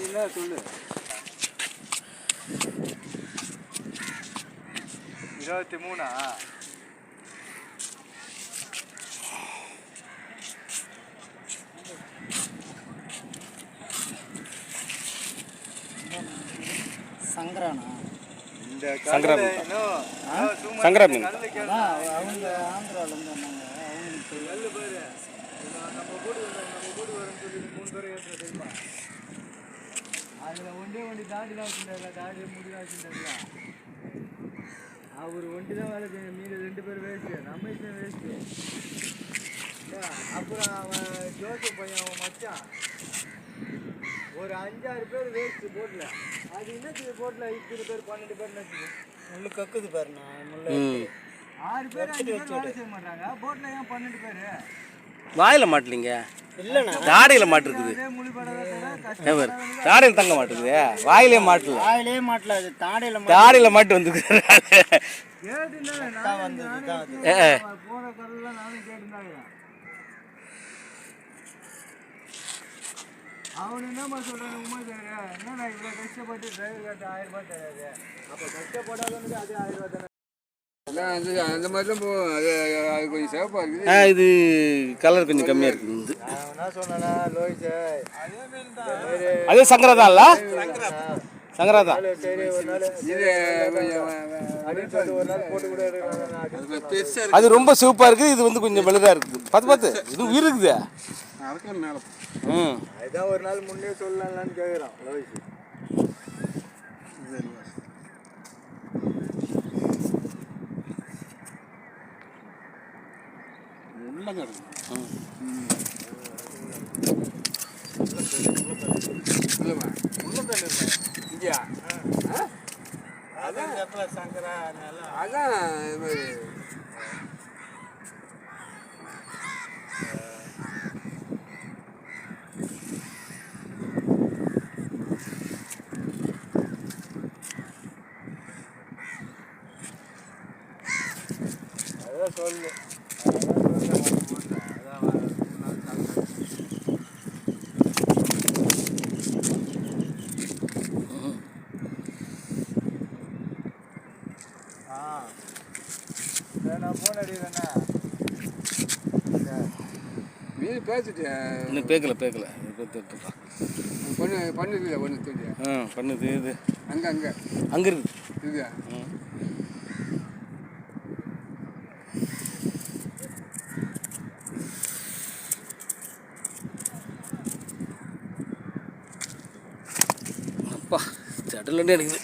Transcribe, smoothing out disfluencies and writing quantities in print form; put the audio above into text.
என்ன சொல்லு. 23 சங்கரானா இந்த சங்கராமி சங்கராமி அவங்க ஆந்திராவில் இருந்தாங்க. அவங்களுக்கு நல்ல பேர் நம்ம கூடு வரும்னு சொல்லி 3 பேர் ஏற்ற தெரியுமா? அதில் ஒண்டி தாடிலாம் வச்சுருந்தாருல, தாடி முடிலாம் வச்சுருந்தாருல, அவர் ஒண்டி தான் வேலை செய்ய, மீது 2 பேர் வேஸ்ட்டு, நம்ம இதுதான் வேஸ்ட்டு. அப்புறம் அவன் ஜோசப் பையன் அவன் மச்சான் ஒரு 5-6 பேர் வேஸ்ட்டு போட்டில். அது என்னத்துக்கு போட்டில் 20 பேர் 12 பேர் நினச்சிது முள்ளு கக்குது பாருண்ணா. முள்ளு 6 பேர் 5 பேர் வேலை செய்ய மாட்டாங்க. போட்டில் ஏன் 12 பேர்? வாயில் மாட்டலிங்க இல்லைண்ணா, தாடையில் மாட்டிருக்குது. தாடையில் தங்க மாட்டுக்குது, வாயிலே மாட்டல. வாயிலே மாட்டல, அது தாடையில் மாட்டு வந்துருக்குது. போற கரெல்லாம் நானும் கேட்டுருந்தாங்க. அவனு என்னம்மா சொல்கிறான் உமாசார், என்னடா இவ்வளோ கஷ்டப்பட்டு டிரைவர் காட்டு 1000 ரூபாய் தராது, அப்போ கஷ்டப்படாதவனுக்கு அது 1000 ரூபாய் தானே. அந்த மாதிரி தான் போகும். அது கொஞ்சம் சிவப்பாக இருக்குது. இது கலர் கொஞ்சம் கம்மியாக இருக்குது. என்ன சொன்னா லோஹித், அதே சங்கரா தான் இல்லை, சங்கரா தான். சரி ஒரு நாள் இது அப்படின்னு சொல்லிட்டு ஒரு நாள் போட்டு கூட எடுக்கிறாங்க. அது ரொம்ப சூப்பராக இருக்குது. இது வந்து கொஞ்சம் மெழுதாக இருக்குது. பார்த்து இது உயிர் இருக்குது. மேலே அதுதான் ஒரு நாள் முன்னே சொல்லலாம்னு கேட்குறான் லோஹித். அதான் சொல்லு. நான் ஃபோன் அடிக்கிறேண்ணா. மீது பேசிட்டேன். இன்னும் பேக்கல பண்ணுது ஒன்று தெரியும். பண்ணுது. இது அங்கே இருக்குது இதுயா. அப்பா சடலண்டே எடுக்குது.